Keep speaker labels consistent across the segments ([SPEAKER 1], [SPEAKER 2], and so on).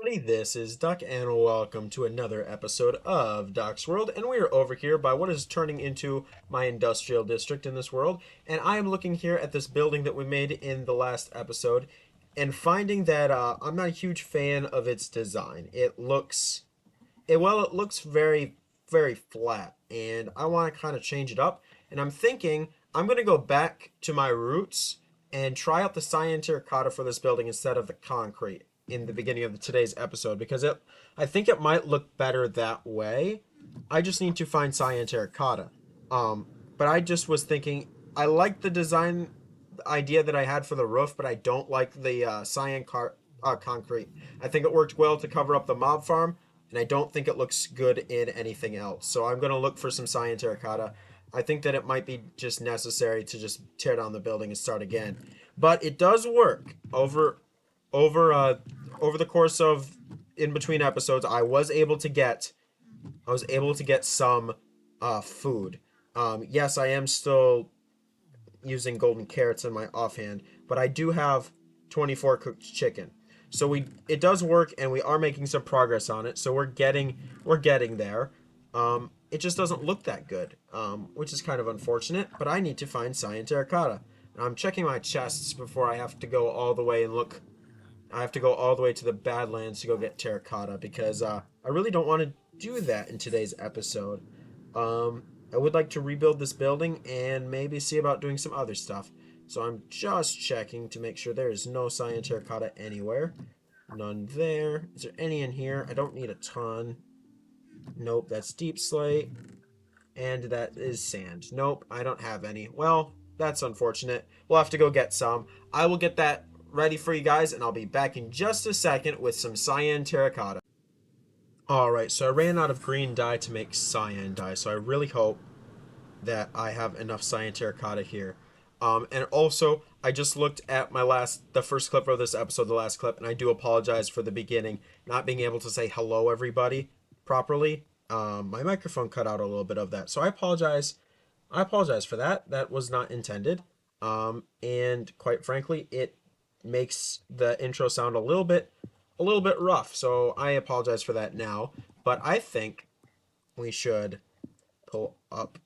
[SPEAKER 1] everybody, this is Duck, and welcome to another episode of Duck's World. And we are over here by what is turning into my industrial district in this world. And I am looking here at this building that we made in the last episode and finding that I'm not a huge fan of its design. It looks very, very flat, and I want to kind of change it up. And I'm thinking I'm going to go back to my roots and try out the cyan terracotta for this building instead of the concrete in the beginning of today's episode because I think it might look better that way. I just need to find cyan terracotta. Um, but I just was thinking I like the design idea that I had for the roof, but I don't like the concrete. I think it worked well to cover up the mob farm, and I don't think it looks good in anything else. So I'm gonna look for some cyan terracotta. I think that it might be just necessary to just tear down the building and start again. But it does work over over the course of in between episodes. I was able to get some food. Yes, I am still using golden carrots in my offhand, but I do have 24 cooked chicken. So it does work, and we are making some progress on it. So we're getting there. It just doesn't look that good, which is kind of unfortunate. But I need to find cyan terracotta. And I'm checking my chests before I have to go all the way and look. I have to go all the way to the Badlands to go get terracotta because I really don't want to do that in today's episode. Um, I would like to rebuild this building and maybe see about doing some other stuff. So I'm just checking to make sure there is no cyan terracotta anywhere. None there. Is there any in here? I don't need a ton. Nope, that's deep slate. And that is sand. Nope, I don't have any. Well, that's unfortunate. We'll have to go get some. I will get that ready for you guys, and I'll be back in just a second with some cyan terracotta. Alright, so I ran out of green dye to make cyan dye, so I really hope that I have enough cyan terracotta here. And also, I just looked at the first clip of this episode, the last clip, and I do apologize for the beginning, not being able to say hello everybody properly. My microphone cut out a little bit of that, so I apologize. I apologize for that. That was not intended. And quite frankly, it makes the intro sound a little bit rough. So I apologize for that now. But I think we should pull up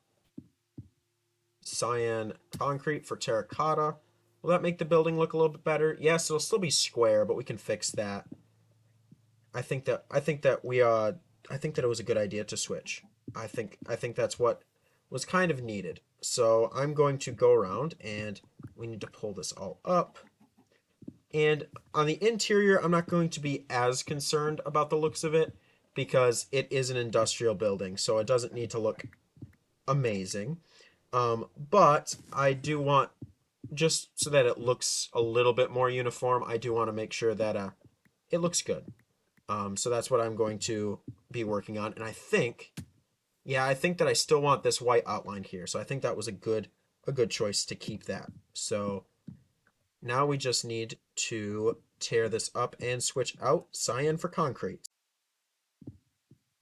[SPEAKER 1] cyan concrete for terracotta. Will that make the building look a little bit better? Yes, it'll still be square, but we can fix that. I think that it was a good idea to switch. I think that's what was kind of needed. So I'm going to go around and we need to pull this all up. And on the interior, I'm not going to be as concerned about the looks of it because it is an industrial building, so it doesn't need to look amazing. But I do want, just so that it looks a little bit more uniform, I do want to make sure that it looks good. So that's what I'm going to be working on. And I think that I still want this white outline here. So I think that was a good choice to keep that. So now we just need to tear this up and switch out cyan for concrete.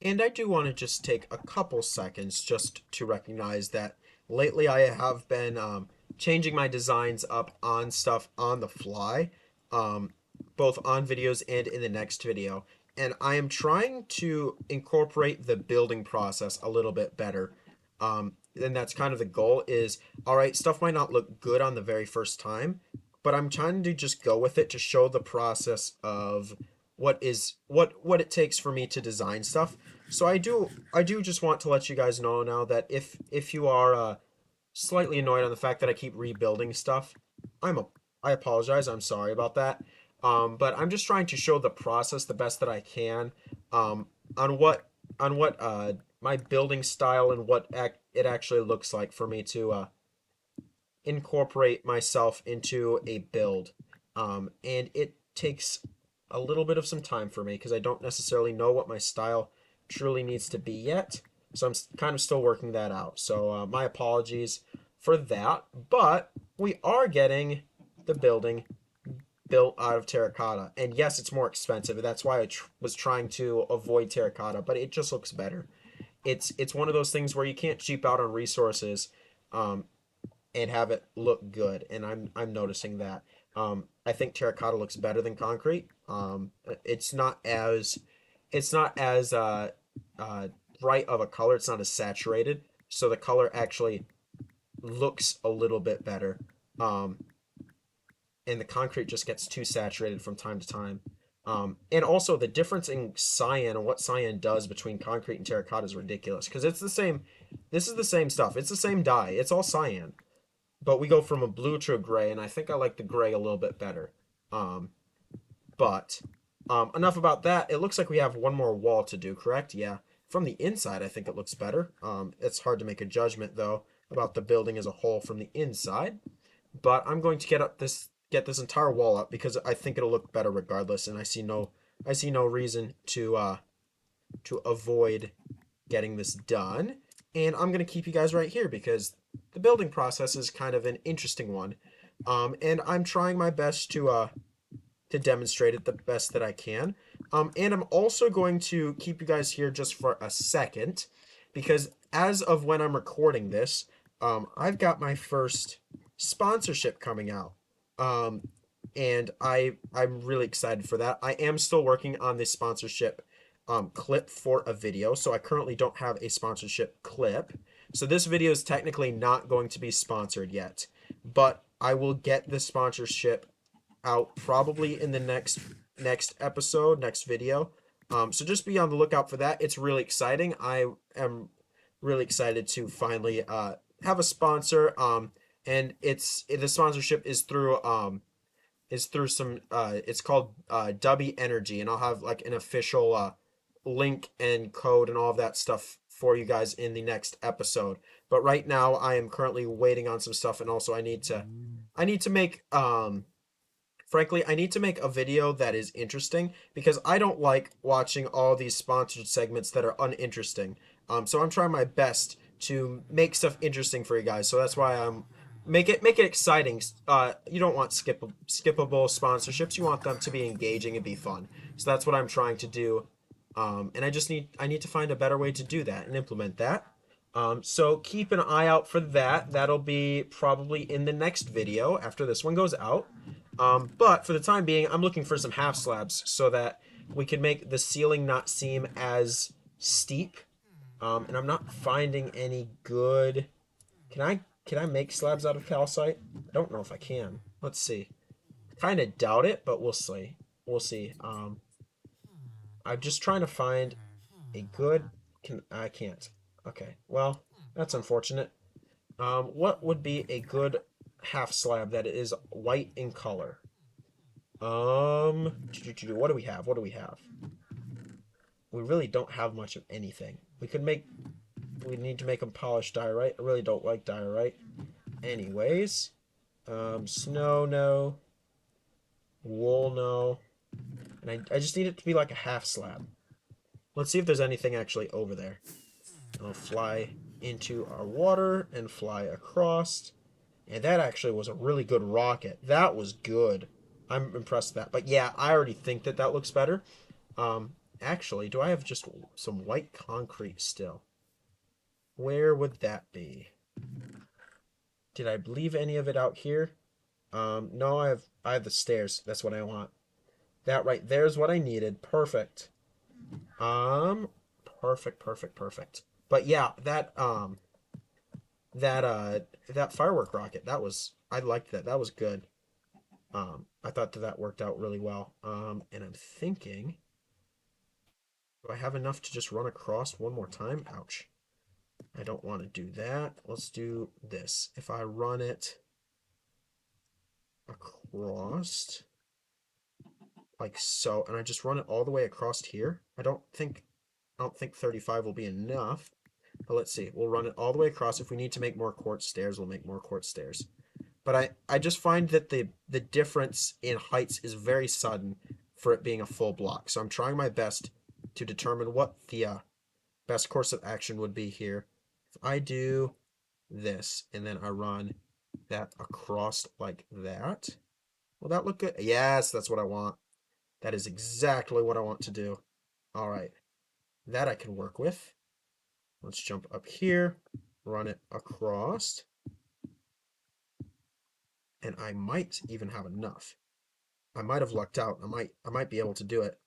[SPEAKER 1] And I do want to just take a couple seconds just to recognize that lately I have been changing my designs up on stuff on the fly, both on videos and in the next video. And I am trying to incorporate the building process a little bit better. And that's kind of the goal is, all right, stuff might not look good on the very first time, but I'm trying to just go with it to show the process of what it takes for me to design stuff. So I do just want to let you guys know now that if you are slightly annoyed on the fact that I keep rebuilding stuff, I apologize. I'm sorry about that. But I'm just trying to show the process the best that I can on what my building style and it actually looks like for me to incorporate myself into a build. And it takes a little bit of some time for me because I don't necessarily know what my style truly needs to be yet. So I'm kind of still working that out. So my apologies for that. But we are getting the building built out of terracotta. And yes, it's more expensive. That's why I was trying to avoid terracotta, but it just looks better. It's one of those things where you can't cheap out on resources and have it look good, and I'm noticing that. I think terracotta looks better than concrete. It's not as it's not as uh, bright of a color. It's not as saturated, so the color actually looks a little bit better. Um, and the concrete just gets too saturated from time to time. And also the difference in cyan and what cyan does between concrete and terracotta is ridiculous because it's the same. This is the same stuff. It's the same dye. It's all cyan, but we go from a blue to a gray, and I think I like the gray a little bit better. Um, but enough about that. It looks like we have one more wall to do, correct? Yeah. From the inside, I think it looks better. It's hard to make a judgment though about the building as a whole from the inside. But I'm going to get this entire wall up because I think it'll look better regardless, and I see no reason to avoid getting this done. And I'm gonna keep you guys right here because the building process is kind of an interesting one. And I'm trying my best to demonstrate it the best that I can. And I'm also going to keep you guys here just for a second because as of when I'm recording this, I've got my first sponsorship coming out. Um, and I'm really excited for that. I am still working on this sponsorship clip for a video, so I currently don't have a sponsorship clip. So this video is technically not going to be sponsored yet, but I will get the sponsorship out probably in the next episode, next video. So just be on the lookout for that. It's really exciting. I am really excited to finally have a sponsor. And the sponsorship is through some it's called Dubby Energy, and I'll have like an official link and code and all of that stuff for you guys in the next episode. But right now I am currently waiting on some stuff, and also I need to make frankly, I need to make a video that is interesting because I don't like watching all these sponsored segments that are uninteresting. So I'm trying my best to make stuff interesting for you guys. So that's why I'm make it exciting. You don't want skippable sponsorships. You want them to be engaging and be fun. So that's what I'm trying to do. And I need to find a better way to do that and implement that. So keep an eye out for that. That'll be probably in the next video after this one goes out. But for the time being, I'm looking for some half slabs so that we can make the ceiling not seem as steep. And I'm not finding any good. Can I make slabs out of calcite? I don't know if I can. Let's see. Kind of doubt it, but we'll see. We'll see. I'm just trying to find a good. I can't. Okay. Well, that's unfortunate. What would be a good half slab that is white in color? What do we have? What do we have? We really don't have much of anything. We need to make them polished diorite. I really don't like diorite. Anyways, snow, no. Wool, no. And I just need it to be like a half slab. Let's see if there's anything actually over there. I'll fly into our water and fly across. And that actually was a really good rocket. That was good. I'm impressed with that. But yeah, I already think that that looks better. Actually, do I have just some white concrete still? Where would that be? Did I leave any of it out here? No, I have the stairs. That's what I want. That right there's what I needed. Perfect. Um, perfect. But yeah, that firework rocket, I liked that. That was good. I thought that that worked out really well. And I'm thinking, do I have enough to just run across one more time? Ouch. I don't want to do that. Let's do this. If I run it across like so, and I just run it all the way across here, I don't think 35 will be enough. But let's see. We'll run it all the way across. If we need to make more quartz stairs, we'll make more quartz stairs. But I just find that the difference in heights is very sudden for it being a full block. So I'm trying my best to determine what the best course of action would be here. If I do this and then I run that across like that, will that look good? Yes, that's what I want. That is exactly what I want to do. All right, that I can work with. Let's jump up here, run it across. And I might even have enough. I might have lucked out. I might be able to do it.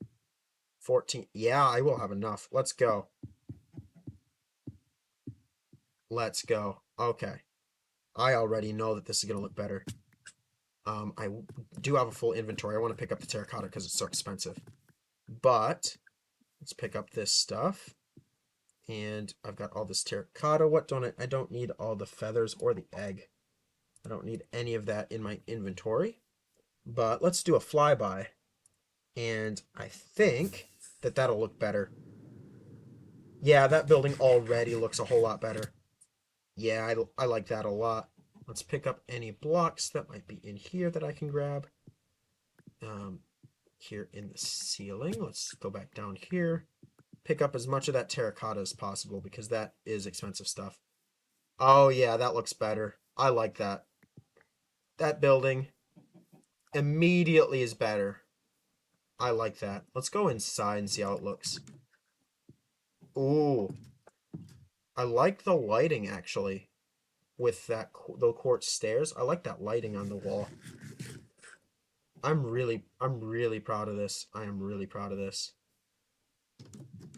[SPEAKER 1] 14. Yeah, I will have enough. Let's go. Let's go. Okay. I already know that this is going to look better. I do have a full inventory. I want to pick up the terracotta because it's so expensive. But let's pick up this stuff. And I've got all this terracotta. What don't I don't need all the feathers or the egg. I don't need any of that in my inventory. But let's do a flyby. And I think that that'll look better. Yeah, that building already looks a whole lot better. Yeah, I like that a lot. Let's pick up any blocks that might be in here that I can grab. Um, here in the ceiling. Let's go back down here. Pick up as much of that terracotta as possible because that is expensive stuff. Oh yeah, that looks better. I like that. That building immediately is better. I like that. Let's go inside and see how it looks. Ooh, I like the lighting actually with the quartz stairs. I like that lighting on the wall. I'm really proud of this. I am really proud of this.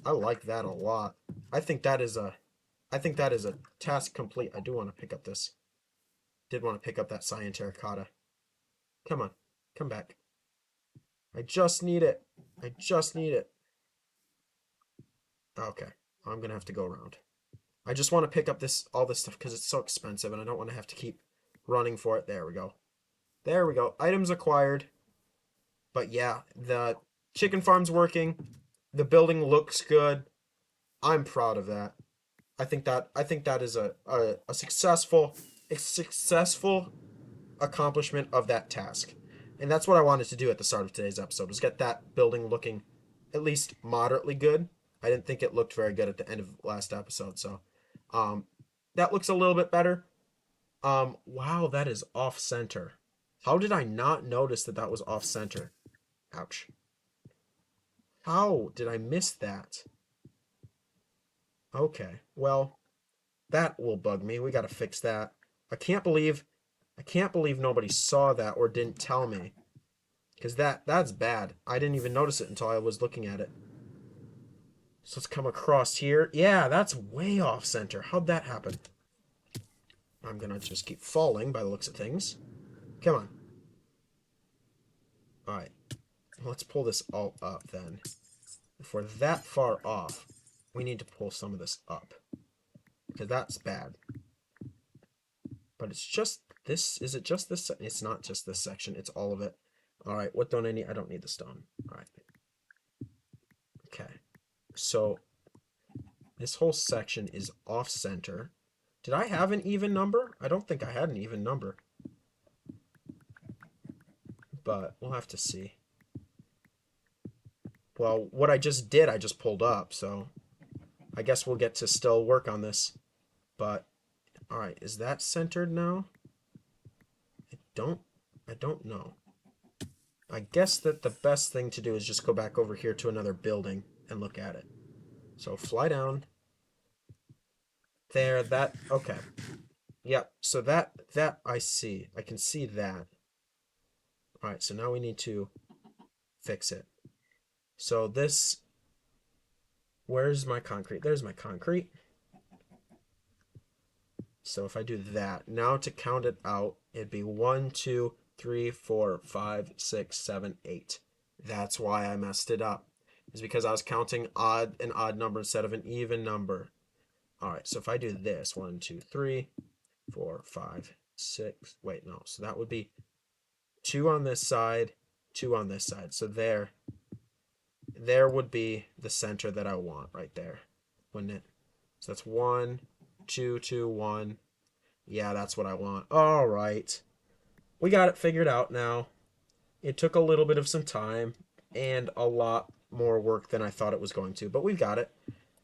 [SPEAKER 1] I like that a lot. I think that is a I think that is a task complete. I do want to pick up this. Did want to pick up that cyan terracotta. Come on. Come back. I just need it. I just need it. Okay. I'm gonna have to go around. I just want to pick up all this stuff because it's so expensive and I don't want to have to keep running for it. There we go. There we go. Items acquired. But yeah, the chicken farm's working. The building looks good. I'm proud of that. I think that is a successful accomplishment of that task. And that's what I wanted to do at the start of today's episode, was get that building looking at least moderately good. I didn't think it looked very good at the end of last episode, so um that looks a little bit better. Wow, that is off center. How did I not notice that that was off center? Ouch. How did I miss that? Okay, well, that will bug me. We got to fix that. I can't believe I can't believe nobody saw that or didn't tell me. Because that's bad. I didn't even notice it until I was looking at it. So let's come across here. Yeah, that's way off center. How'd that happen? I'm gonna just keep falling by the looks of things. Come on. Alright. Let's pull this all up then. If we're that far off, we need to pull some of this up. Because that's bad. But it's just this. Is it just this? It's not just this section. It's all of it. Alright, what don't I need? I don't need the stone. Alright. Okay. So this whole section is off center. Did I have an even number? I don't think I had an even number. But we'll have to see. Well, what I just did, I just pulled up, so I guess we'll get to still work on this. But, alright, is that centered now? I don't know. I guess that the best thing to do is just go back over here to another building and look at it. So fly down. There, okay. Yep, so that I see. I can see that. Alright, so now we need to fix it. So this, where's my concrete? There's my concrete. So if I do that, now to count it out, it'd be 1, 2, 3, 4, 5, 6, 7, 8. That's why I messed it up. Is because I was counting an odd number instead of an even number. Alright, so if I do this, 1, 2, 3, 4, 5, 6, wait, no. So that would be 2 on this side, 2 on this side. So there would be the center that I want right there, wouldn't it? So that's 1, 2, 2, 1. Yeah, that's what I want. All right. We got it figured out now. It took a little bit of some time and a lot more work than I thought it was going to, but we've got it.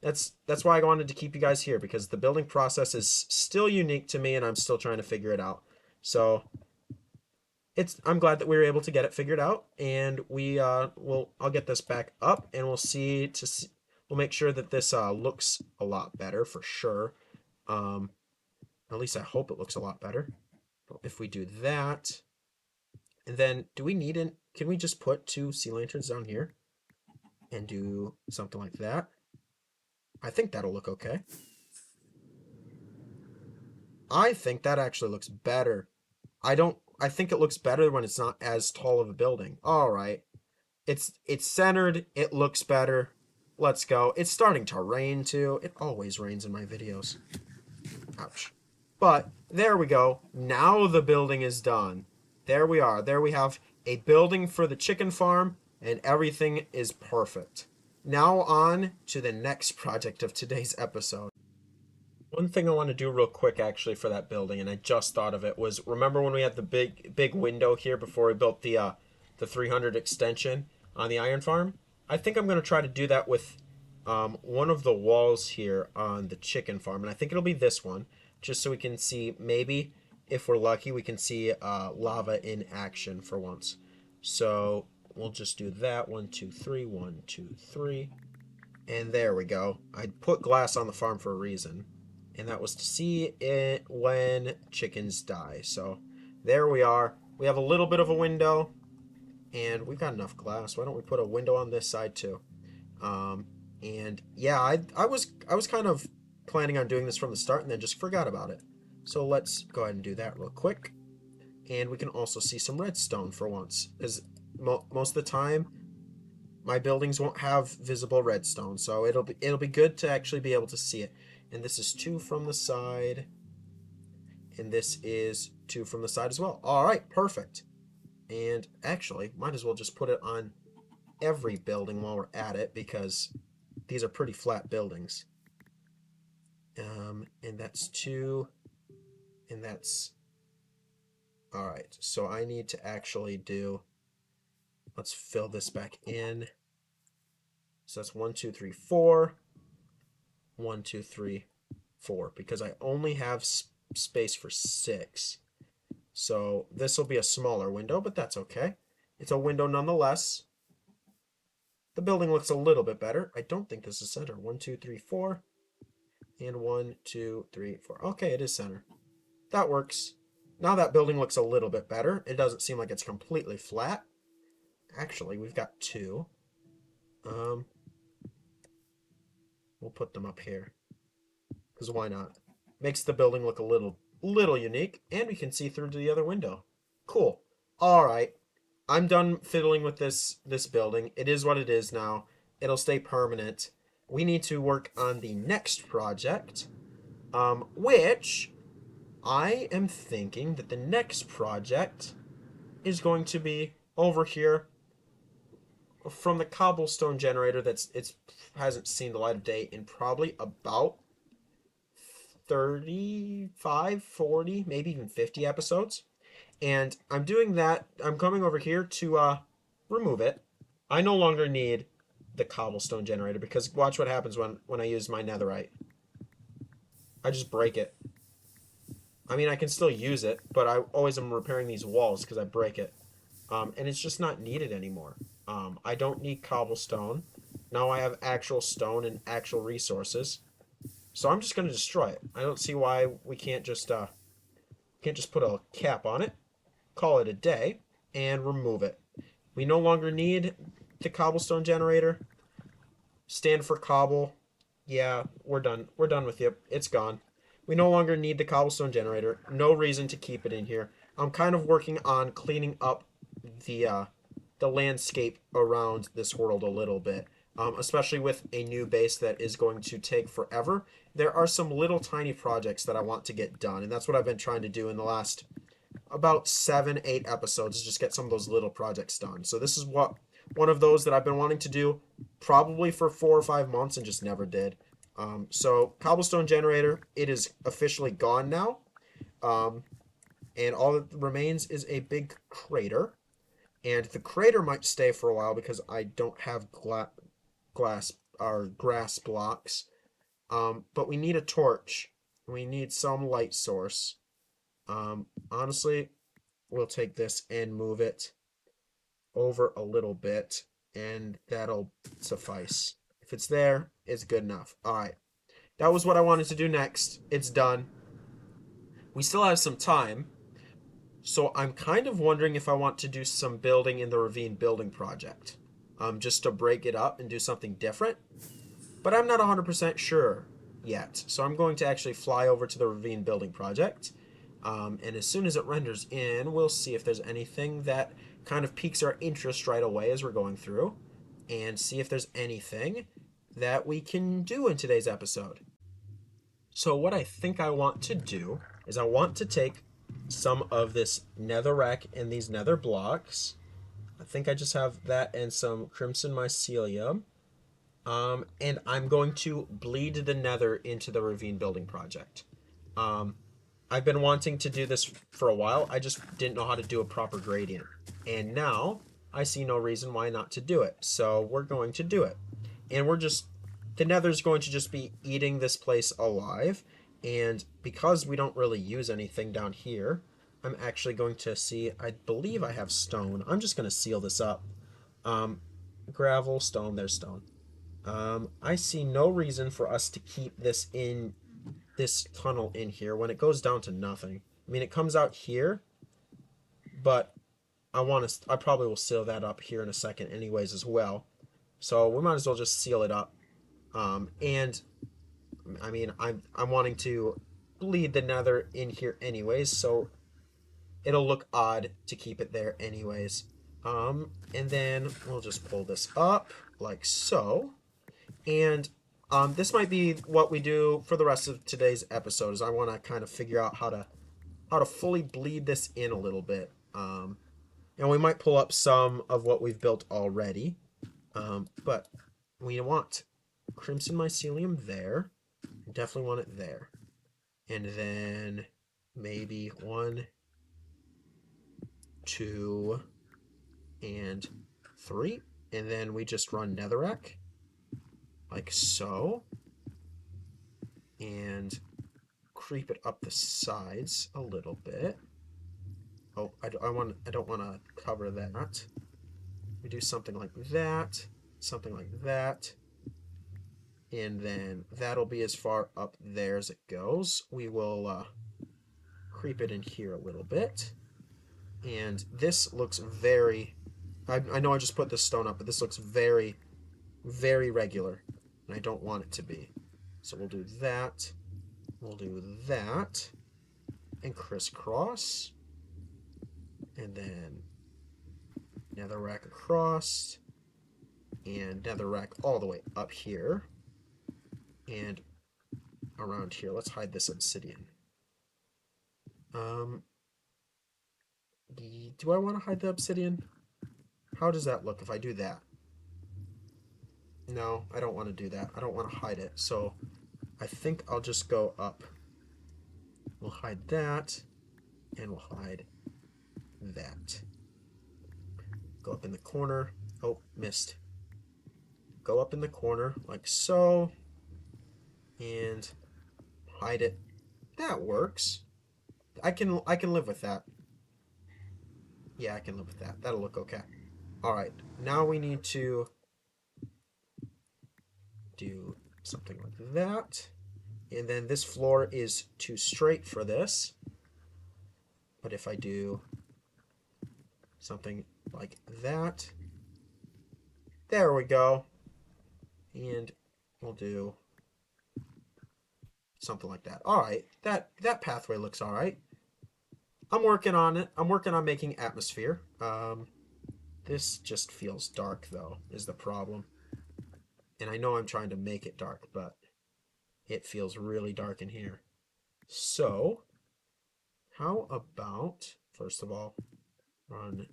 [SPEAKER 1] That's why I wanted to keep you guys here, because the building process is still unique to me and I'm still trying to figure it out. So I'm glad that we were able to get it figured out, and I'll get this back up and we'll make sure that this looks a lot better for sure. At least I hope it looks a lot better. If we do that, and then do we need an? Can we just put two sea lanterns down here and do something like that? I think that'll look okay. I think that actually looks better. I don't. I think it looks better when it's not as tall of a building. All right. It's centered. It looks better. Let's go. It's starting to rain too. It always rains in my videos. Ouch. But there we go. Now the building is done. There we are. There we have a building for the chicken farm, and everything is perfect. Now on to the next project of today's episode. One thing I want to do real quick actually for that building, and I just thought of it, was remember when we had the big window here before we built the 300 extension on the iron farm? I think I'm going to try to do that with one of the walls here on the chicken farm, and I think it'll be this one, just so we can see, maybe if we're lucky, we can see lava in action for once. So we'll just do that. 1, 2, 3, 1, 2, 3. And there we go. I put glass on the farm for a reason, and that was to see it when chickens die. So there we are. We have a little bit of a window, and we've got enough glass. Why don't we put a window on this side too? Um, and yeah, I was kind of planning on doing this from the start, and then just forgot about it. So let's go ahead and do that real quick. And we can also see some redstone for once, because most of the time my buildings won't have visible redstone, so it'll be good to actually be able to see it. And this is 2 from the side, and this is 2 from the side as well. All right, perfect. And actually, might as well just put it on every building while we're at it, because these are pretty flat buildings. And that's 2, and that's all right. So I need to actually do. Let's fill this back in. So that's 1, 2, 3, 4. 1, 2, 3, 4, because I only have space for 6. So this will be a smaller window, but that's okay. It's a window nonetheless. The building looks a little bit better. I don't think this is center. 1, 2, 3, 4. And 1, 2, 3, 4. Okay, it is center. That works. Now that building looks a little bit better. It doesn't seem like it's completely flat. Actually, we've got 2. Um, we'll put them up here, because why not? Makes the building look a little unique, and we can see through to the other window. Cool. All right. I'm done fiddling with this building. It is what it is now. It'll stay permanent. We need to work on the next project, which I am thinking that the next project is going to be over here from the cobblestone generator that's it's hasn't seen the light of day in probably about 35, 40, maybe even 50 episodes. And I'm doing that. I'm coming over here to remove it. I no longer need the cobblestone generator, because watch what happens when I use my netherite. I just break it. I mean, I can still use it, but I always am repairing these walls because I break it. And it's just not needed anymore. I don't need cobblestone. Now I have actual stone and actual resources. So I'm just going to destroy it. I don't see why we can't just put a cap on it, call it a day, and remove it. We no longer need the cobblestone generator. Stand for cobble. Yeah, we're done. We're done with you. It's gone. We no longer need the cobblestone generator. No reason to keep it in here. I'm kind of working on cleaning up the landscape around this world a little bit. Especially with a new base that is going to take forever. There are some little tiny projects that I want to get done, and that's what I've been trying to do in the last about 7, 8 episodes, is just get some of those little projects done. So this is one of those that I've been wanting to do probably for 4 or 5 months and just never did. So cobblestone generator, it is officially gone now. And all that remains is a big crater. And the crater might stay for a while because I don't have glass or grass blocks. But we need a torch. We need some light source. Honestly, we'll take this and move it over a little bit, and that'll suffice. If it's there, it's good enough. All right. That was what I wanted to do next. It's done. We still have some time, So I'm kind of wondering if I want to do some building in the ravine building project, just to break it up and do something different. But I'm not 100% sure yet. So I'm going to actually fly over to the ravine building project. And as soon as it renders in, we'll see if there's anything that kind of piques our interest right away as we're going through, and see if there's anything that we can do in today's episode. So what I think I want to do is I want to take some of this netherrack and these nether blocks. I think I just have that and some crimson mycelium. And I'm going to bleed the nether into the ravine building project. Um, I've been wanting to do this for a while. I just didn't know how to do a proper gradient. And now I see no reason why not to do it. So we're going to do it. And the nether's going to just be eating this place alive. And because we don't really use anything down here, I'm actually going to see, I believe I have stone. I'm just going to seal this up. Um, Gravel, stone, there's stone. I see no reason for us to keep this in this tunnel in here when it goes down to nothing. I mean, it comes out here, but I probably will seal that up here in a second anyways as well. So we might as well just seal it up. And I mean, I'm wanting to bleed the nether in here anyways, so it'll look odd to keep it there anyways. And then we'll just pull this up like so. And this might be what we do for the rest of today's episode. Is I want to kind of figure out how to fully bleed this in a little bit. And we might pull up some of what we've built already. But we want crimson mycelium there. Definitely want it there. And then maybe 1, 2, and 3. And then we just run netherrack like so. And creep it up the sides a little bit. Oh, I don't want to cover that. We do something like that, something like that, and then that'll be as far up there as it goes. We will creep it in here a little bit, and this looks very. I know I just put this stone up, but this looks very, very regular, and I don't want it to be. So we'll do that. We'll do that, and crisscross, and then netherrack across, and netherrack all the way up here, and around here. Let's hide this obsidian. Um, do I want to hide the obsidian? How does that look if I do that? No, I don't want to do that. I don't want to hide it. So I think I'll just go up. We'll hide that, and we'll hide that. Go up in the corner. Oh, missed. Go up in the corner like so, and hide it. That works. I can live with that. Yeah, I can live with that. That'll look okay. All right, now we need to do something like that. And then this floor is too straight for this. But if I do something like that, there we go. And we'll do something like that. All right, that pathway looks all right. I'm working on it. I'm working on making atmosphere. This just feels dark though, is the problem. And I know I'm trying to make it dark, but it feels really dark in here. So, how about, first of all, run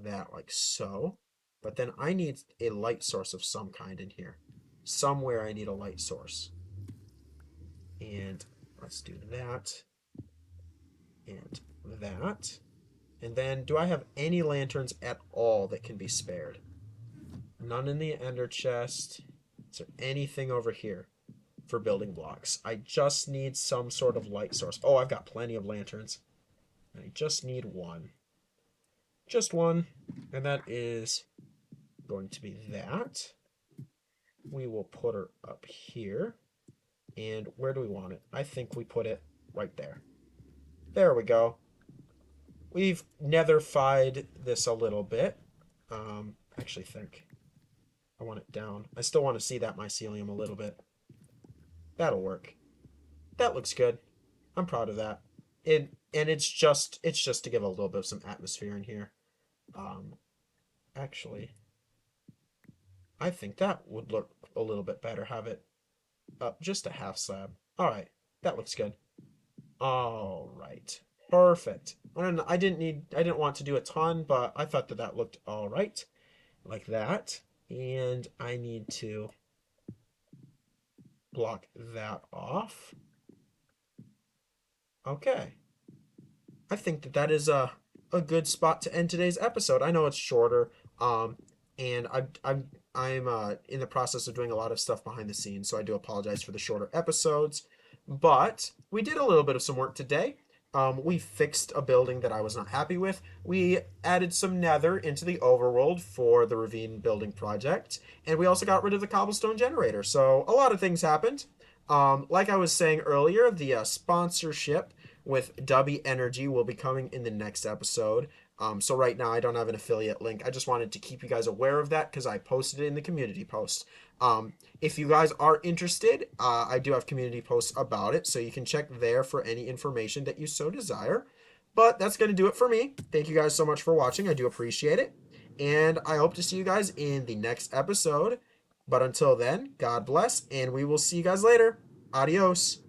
[SPEAKER 1] that like so. But then I need a light source of some kind in here. Somewhere I need a light source. And let's do that. And that. And then do I have any lanterns at all that can be spared? None in the ender chest. Is there anything over here for building blocks? I just need some sort of light source. Oh, I've got plenty of lanterns. I just need one. Just one. And that is going to be that. We will put her up here. And where do we want it? I think we put it right there. There we go. We've netherfied this a little bit. Actually think I want it down. I still want to see that mycelium a little bit. That'll work. That looks good. I'm proud of that. And it's just to give a little bit of some atmosphere in here. Um, Actually, I think that would look a little bit better. Have it up just a half slab. All right, that looks good. All right, perfect. I didn't want to do a ton, but I thought that that looked all right, like that. And I need to block that off. Okay. I think that that is a good spot to end today's episode. I know it's shorter, um, and I'm in the process of doing a lot of stuff behind the scenes, so I do apologize for the shorter episodes. But we did a little bit of some work today. We fixed a building that I was not happy with. We added some nether into the overworld for the ravine building project, and we also got rid of the cobblestone generator. So a lot of things happened. Like I was saying earlier, the sponsorship with Dubby Energy will be coming in the next episode. So right now I don't have an affiliate link. I just wanted to keep you guys aware of that because I posted it in the community post. If you guys are interested, I do have community posts about it, so you can check there for any information that you so desire. But that's going to do it for me. Thank you guys so much for watching. I do appreciate it. And I hope to see you guys in the next episode. But until then, God bless, and we will see you guys later. Adios.